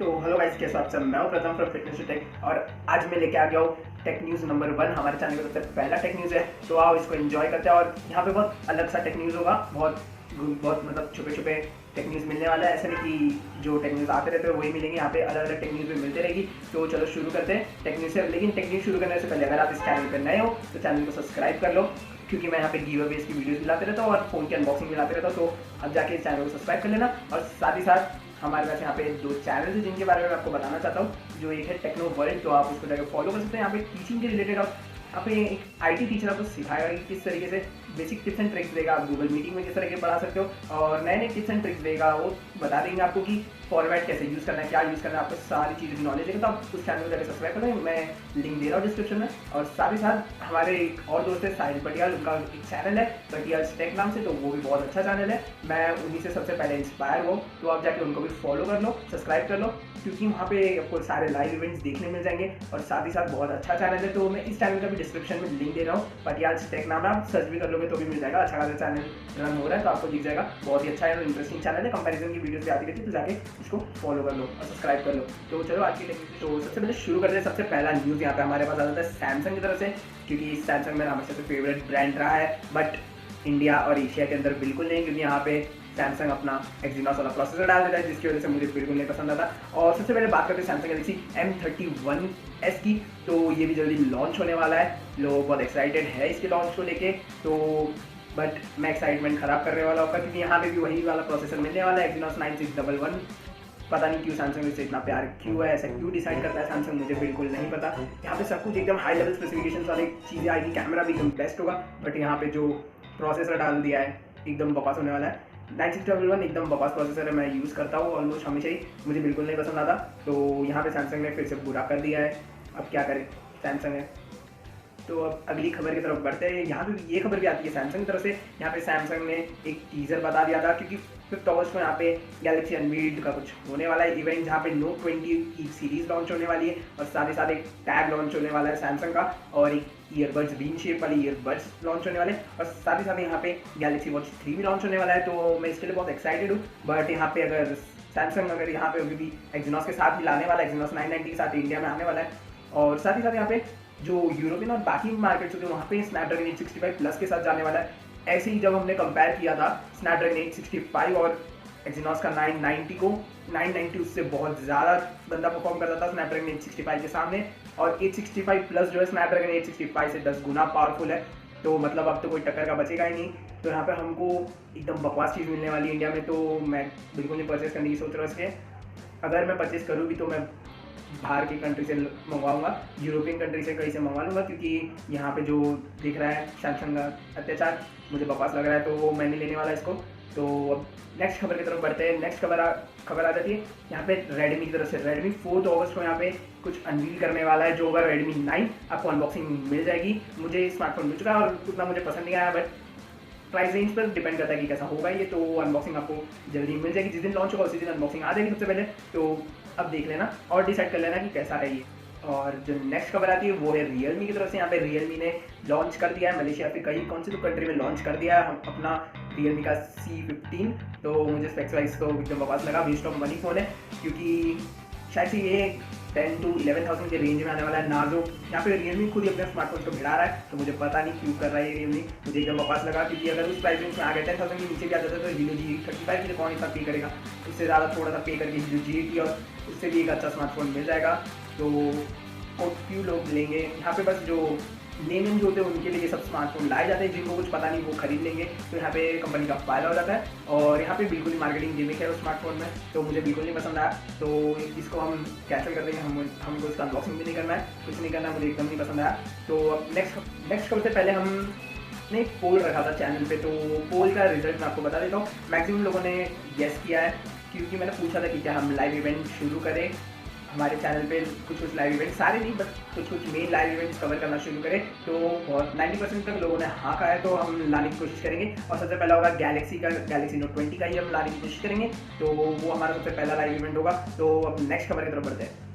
तो hello guys, कैसे हो आप सब। मैं हूं प्रथम फ्रॉम फिटनेस टू टेक और आज मैं लेके आ गया हूँ टेक न्यूज़ नंबर 1। हमारे चैनल का सबसे पहला टेक न्यूज़ है, तो आओ इसको एंजॉय करते हैं। और यहाँ पे बहुत अलग सा टेक न्यूज़ होगा, बहुत बहुत मतलब छुपे छुपे टेक न्यूज़ मिलने वाला है। ऐसा नहीं कि जो टेक न्यूज़ आते रहते हैं वही मिलेंगे, यहाँ पे अलग अलग टेक न्यूज़ भी मिलती रहेगी। तो चलो शुरू करते हैं टेक न्यूज़ से। लेकिन टेक न्यूज़ शुरू करने से पहले अगर आप इस चैनल पर नए हो तो चैनल को सब्सक्राइब कर लो, क्योंकि मैं यहाँ पे गिव अवेज की वीडियोस मिलाते रहता हूँ और फ़ोन की अनबॉक्सिंग मिलाते रहता हूँ। तो अब जाके इस चैनल को सब्सक्राइब कर लेना। और साथ ही साथ हमारे पास यहाँ पे 2 चैनल है जिनके बारे में मैं आपको बताना चाहता हूँ। जो एक है टेक्नो वर्ल्ड, तो आप उसको जाकर फॉलो कर सकते हैं। यहाँ पे टीचिंग के रिलेटेड आप यहाँ पे एक आईटी टीचर आपको सिखाएगा कि किस तरीके से बेसिक टिप्स एंड ट्रिक्स देगा, आप गूगल मीटिंग में किस तरह के पढ़ा सकते हो, और नए नए टिप्स एंड ट्रिक्स देगा। वो बता देंगे आपको कि फॉर्मेट कैसे यूज़ करना है, क्या यूज़ करना है, आपको सारी चीज़ों की नॉलेज देगा। तो आप उस चैनल को जाकर सब्सक्राइब करें, मैं लिंक दे रहा हूँ डिस्क्रिप्शन में। और साथ ही साथ हमारे एक और दोस्त है साहिल पटियाल, उनका एक चैनल है पटियाल टेक नाम से, तो वो भी बहुत अच्छा चैनल है। मैं उन्हीं से सबसे पहले इंस्पायर हुआ, तो आप जाके उनको भी फॉलो कर लो, सब्सक्राइब कर लो, क्योंकि वहाँ पे आपको सारे लाइव इवेंट्स देखने मिल जाएंगे। और साथ ही साथ बहुत अच्छा चैनल है, तो मैं इस चैनल का भी डिस्क्रिप्शन में लिंक दे रहा हूँ। पटियाल टेक नाम है, आप सर्च भी कर लोगे तो भी मिल जाएगा। अच्छा खासा चैनल रन हो रहा है तो आपको दिख जाएगा। बहुत ही अच्छा है और इंटरेस्टिंग चैनल है, कंपैरिजन की वीडियोस भी आती रहती है, तो जाके इसको फॉलो कर लो और सब्सक्राइब कर लो। तो चलो आज की टेक्निक, तो सबसे पहले शुरू करते हैं। सबसे पहला न्यूज़ यहाँ पे हमारे पास आ जाता है सैमसंग की तरफ से, क्योंकि सैमसंग मेरा हमेशा से फेवरेट ब्रांड रहा है, बट इंडिया और एशिया के अंदर बिल्कुल नहीं, क्योंकि यहाँ पे सैमसंग अपना एक्जीनोस वाला प्रोसेसर डाल देता है, जिसकी वजह से मुझे बिल्कुल नहीं पसंद आता। और सबसे पहले बात करते हैं सैमसंग गैलेक्सी M31S की, तो ये भी जल्दी लॉन्च होने वाला है। लोग बहुत एक्साइटेड है इसके लॉन्च को लेके, तो बट मैं एक्साइटमेंट खराब करने वाला होगा, क्योंकि यहाँ पे भी वही वाला प्रोसेसर मिलने वाला है, एक्जीनोस 9611। पता नहीं क्यों सैमसंग इससे इतना प्यार क्यों है, ऐसा क्यों डिसाइड करता है सैमसंग, मुझे बिल्कुल नहीं पता। यहाँ पे सब कुछ एकदम हाई लेवल स्पेसिफिकेशन वाली चीज़ें आएगी, कैमरा भी एकदम बेस्ट होगा, बट यहाँ पे जो प्रोसेसर डाल दिया है एकदम बकवास होने वाला है। 9611 एकदम बकवास प्रोसेसर है, मैं यूज़ करता हूँ ऑलमोस्ट हमेशा ही, मुझे बिल्कुल नहीं पसंद आता। तो यहाँ पे सैमसंग ने फिर से बुरा कर दिया है, अब क्या करे सैमसंग है। तो अब अगली खबर की तरफ बढ़ते हैं। यहाँ पे ये खबर भी आती है सैमसंग की तरफ से। यहाँ पे सैमसंग ने एक टीजर बता दिया था, क्योंकि 5 अगस्त को यहाँ पे गैलेक्सी अनवील्ड का कुछ होने वाला है इवेंट, जहाँ पे नोट 20 की सीरीज लॉन्च होने वाली है, और साथ ही साथ एक टैग लॉन्च होने वाला है सैमसंग का, और एक ईयरबड्स बीन शेप वाली ईयरबड्स लॉन्च होने वाले, और साथ ही साथ यहाँ पे गैलेक्सी वॉच 3 भी लॉन्च होने वाला है। तो मैं इसके लिए बहुत एक्साइटेड हूँ। बट यहाँ पे अगर सैमसंग अगर यहाँ पे अभी भी एक्जीनोस के साथ भी लाने वाला है, एक्जीनोस 990 के साथ इंडिया में आने वाला है, और साथ ही साथ यहाँ पे जो यूरोपियन और बाकी मार्केट्स होते हैं वहाँ पे स्नैपड्रैगन 865 प्लस के साथ जाने वाला है। ऐसे ही जब हमने कंपेयर किया था स्नैपड्रैगन 865 और एक्जीनोस का 990 को, 990 उससे बहुत ज़्यादा गंदा परफॉर्म करता था स्नैपड्रैगन 865 के सामने, और 865 प्लस जो है स्नैपड्रैगन 865 से 10 गुना पावरफुल है। तो मतलब अब तो कोई टक्कर का बचेगा ही नहीं। तो यहाँ पे हमको एकदम बकवास चीज़ मिलने वाली है इंडिया में, तो मैं बिल्कुल नहीं परचेस करने की सोच रहा हूँ इसके। अगर मैं परचेस करूँ भी तो मैं बाहर की कंट्री से मंगवाऊंगा, यूरोपियन कंट्री से कहीं से मंगवा लूँगा, क्योंकि यहाँ पे जो दिख रहा है सैमसंग का अत्याचार मुझे बकवास लग रहा है, तो वो मैं नहीं लेने वाला इसको। तो अब नेक्स्ट खबर की तरफ बढ़ते हैं। नेक्स्ट खबर आ जाती है यहाँ पे रेडमी की तरफ से। रेडमी 4 अगस्त को यहाँ पे कुछ अनवील करने वाला है, जो होगा रेडमी 9। आपको अनबॉक्सिंग मिल जाएगी। मुझे स्मार्टफोन मिल चुका है और उतना मुझे पसंद नहीं आया, बट प्राइस रेंज पर डिपेंड करता है कि कैसा होगा ये। तो अनबॉक्सिंग आपको जल्दी मिल जाएगी, जिस दिन लॉन्च होगा उसी दिन अनबॉक्सिंग आ जाएगी सबसे पहले। तो अब देख लेना और डिसाइड कर लेना कि कैसा है ये। और जो नेक्स्ट खबर आती है वो है रियलमी की तरफ से। यहाँ पे रियलमी ने लॉन्च कर दिया है मलेशिया पे, कहीं कौन सी तो कंट्री में लॉन्च कर दिया है हम अपना रियलमी का C15। तो मुझे स्पेक्स वाइज तो एकदम बकवास लगा, वेस्ट ऑफ मनी फ़ोन है, क्योंकि शायद से ये 10 to 11,000 के रेंज में आने वाला है। नाजो यहाँ पे रियलमी खुद ही अपने स्मार्टफोन को भिड़ा रहा है, तो मुझे पता नहीं क्यों कर रहा है रियलमी, मुझे एकदम बकवास लगा। क्योंकि अगर उस प्राइस रेंज में आ गया 10,000 के नीचे भी आ जाता है तो हीरो G35 के लिए कौन इतना पे करेगा, उससे ज़्यादा थोड़ा सा पे करके हीरो G80 और उससे भी एक अच्छा स्मार्टफोन मिल जाएगा। तो क्यों लोग लेंगे यहाँ पे, बस जो लेमेन जो होते हैं उनके लिए ये सब स्मार्टफोन लाए जाते हैं, जिनको कुछ पता नहीं वो खरीद लेंगे, तो यहाँ पे कंपनी का फायदा हो जाता है। और यहाँ पे बिल्कुल ही मार्केटिंग गिमिक है उस स्मार्टफोन में, तो मुझे बिल्कुल नहीं पसंद आया। तो इसको हम कैंसिल कर देंगे, हमको इसका अनबॉक्सिंग भी नहीं करना है, कुछ नहीं करना है, मुझे एकदम नहीं पसंद आया। तो अब नेक्स्ट खबर से पहले हमने एक पोल रखा था चैनल पे, तो पोल का रिजल्ट मैं आपको बता देता हूँ। मैक्सिमम लोगों ने गेस किया है, क्योंकि मैंने पूछा था कि क्या हम लाइव इवेंट शुरू करें हमारे चैनल पे, कुछ लाइव इवेंट, सारे नहीं बस कुछ मेन लाइव इवेंट्स कवर करना शुरू करें। तो बहुत 90% तक लोगों ने हाँ कहा है, तो हम लाने की कोशिश करेंगे। और सबसे पहला होगा गैलेक्सी नोट 20 का ही हम लाने की कोशिश करेंगे, तो वो हमारा सबसे पहला लाइव इवेंट होगा। तो अब नेक्स्ट खबर की तरफ बढ़ते हैं।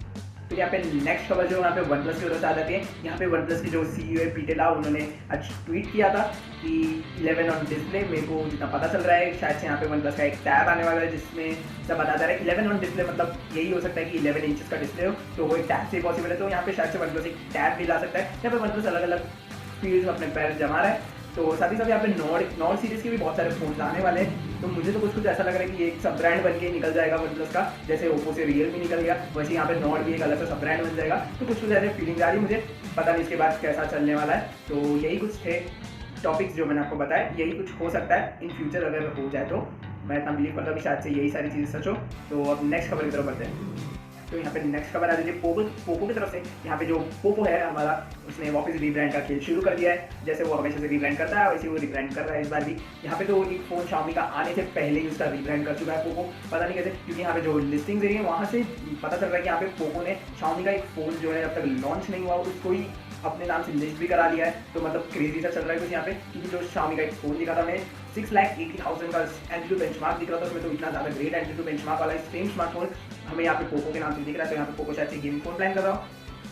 फिर यहाँ पे नेक्स्ट खबर जो यहाँ पे वन प्लस की तरफ से आ जाती है। यहाँ पे वन प्लस की जो CEO है पीटेला, उन्होंने आज ट्वीट किया था कि 11 ऑन डिस्प्ले। मेरे को जितना पता चल रहा है शायद से यहाँ पे वन प्लस का एक टैब आने वाला है जिसमें सब बता जा रहा है 11 ऑन डिस्प्ले, मतलब यही हो सकता है कि 11 इंचेस का डिस्प्ले हो, तो वो एक टैब से पॉसिबल है। तो यहाँ पे शायद से वन प्लस एक टैब भी ला सकता है। यहाँ पे वन प्लस अलग अलग फील्ड में अपने पैर जमा रहा है। तो साथ ही साथ यहाँ पे नॉर्ड सीरीज के भी बहुत सारे फोन आने वाले हैं। तो मुझे तो कुछ ऐसा लग रहा है कि ये एक सब ब्रांड बन के निकल जाएगा वन प्लस का, जैसे ओप्पो से रियलमी निकल गया, वैसे यहाँ पे नॉर्ड भी एक अलग सा सब ब्रांड बन जाएगा। तो कुछ ऐसे फीलिंग आ रही है मुझे, पता नहीं इसके बाद कैसा चलने वाला है। तो यही कुछ थे टॉपिक्स जो मैंने आपको बताया, यही कुछ हो सकता है इन फ्यूचर अगर हो जाए तो। मैं इतना बिलीव करता हूँ कि शायद से यही सारी चीज़ें सच हो। तो अब नेक्स्ट खबर की तरफ बढ़ते हैं। तो यहाँ पे नेक्स्ट खबर आ रही है पोको की तरफ से। यहाँ पे जो पोको है हमारा, उसने वापस रीब्रांड का खेल शुरू कर दिया है। जैसे वो हमेशा से रीब्रांड करता है वैसे वो रीब्रांड कर रहा है इस बार भी। यहाँ पे तो एक फ़ोन Xiaomi का आने से पहले ही उसका रीब्रांड कर चुका है पोको, पता नहीं कैसे, क्योंकि यहाँ पे जो लिस्टिंग दे रही है वहाँ से पता चल रहा है कि यहाँ पे पोको ने Xiaomi का एक फ़ोन जो है जब तक लॉन्च नहीं हुआ उसको ही अपने नाम से लिस्ट भी करा लिया है। तो मतलब क्रेजी सा चल रहा है कुछ यहाँ पे, क्योंकि जो Xiaomi का एक फ़ोन दिखा था मैं 6,80,000 का एंट्री बेंचमार्क दिख रहा था उसमें, तो इतना ज़्यादा ग्रेट एंट्री बेंचमार्क वाला सेम स्मार्टफोन हमें यहाँ पे पोको के नाम से दिख रहा है। तो यहाँ पे पोको शायद से गेमिंग फोन प्लान कर रहा हूँ,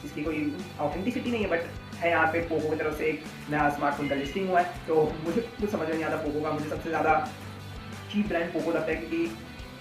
इसकी कोई ऑथेंटिसिटी नहीं है, बट है यहाँ पे पोको की तरफ से एक नया स्मार्टफोन का लिस्टिंग हुआ है। तो मुझे कुछ समझ में नहीं आता पोको का, मुझे सबसे ज़्यादा चीप ब्रांड पोको लगता है, क्योंकि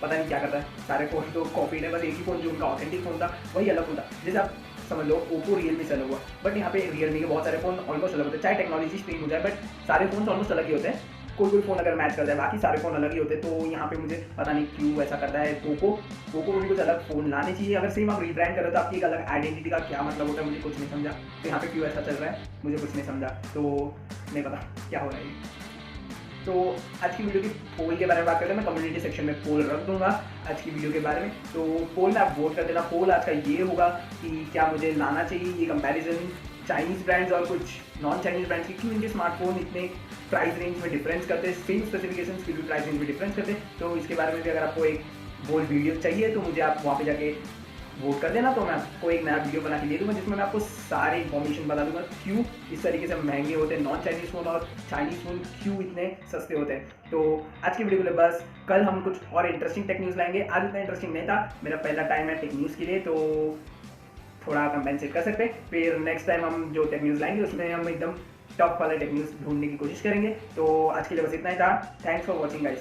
पता नहीं क्या करता है, सारे फ़ोन तो कॉपीड है, बस एक ही फ़ोन जो उनका ऑथेंटिक फ़ोन था वही अलग होता। जैसे आप समझ लो ओप्पो रियलमी से अलग हुआ, बट यहाँ पे रियलमी के बहुत सारे फ़ोन ऑलमोस्ट अलग होते हैं, चाहे टेक्नोलॉजी स्ट्रीम हो जाए, बट सारे फ़ोन ऑलमोस्ट अलग ही होते हैं। कोई फ़ोन अगर मैच करता है, बाकी सारे फ़ोन अलग ही होते हैं। तो यहाँ पे मुझे पता नहीं क्यों ऐसा करता है पोको को भी कुछ अलग फ़ोन लाने चाहिए। अगर सेम आप रीब्रांड करो तो आपकी एक अलग आइडेंटिटी का क्या मतलब होता है, मुझे कुछ नहीं समझा। तो यहाँ पे क्यों ऐसा चल रहा है मुझे कुछ नहीं समझा, तो नहीं पता क्या हो रहा है। तो आज की वीडियो की पोल के बारे में बात करते हैं। मैं कम्युनिटी सेक्शन में पोल रख दूंगा आज की वीडियो के बारे में, तो पोल में आप वोट कर देना। पोल आज का ये होगा कि क्या मुझे लाना चाहिए ये कंपैरिजन चाइनीज़ ब्रांड्स और कुछ नॉन चाइनीज़ ब्रांड्स की, क्यों इनके स्मार्टफोन इतने प्राइस रेंज में डिफरेंस करते हैं, सेम स्पेसिफिकेशंस की भी प्राइस रेंज में डिफरेंस करते हैं। तो इसके बारे में भी अगर आपको एक बोल वीडियो चाहिए तो मुझे आप वहाँ पे जाके वोट कर देना, तो मैं आपको एक नया वीडियो बना के दे दूँगा जिसमें मैं आपको सारी इन्फॉर्मेशन बता दूंगा क्यों इस तरीके से महंगे होते हैं नॉन चाइनीज़ फ़ोन और चाइनीज़ फ़ोन क्यों इतने सस्ते होते हैं। तो आज की वीडियो के लिए बस, कल हम कुछ और इंटरेस्टिंग टेक न्यूज़ लाएंगे। आज इतना इंटरेस्टिंग नहीं था, मेरा पहला टाइम है टेक न्यूज़ के लिए, तो थोड़ा कंपेंसेट कर सकते हैं। फिर नेक्स्ट टाइम हम जो टेक न्यूज़ लाएंगे उसमें हम एकदम टॉप वाले टेक न्यूज़ ढूंढने की कोशिश करेंगे। तो आज के लिए बस इतना ही था। Thanks for watching guys.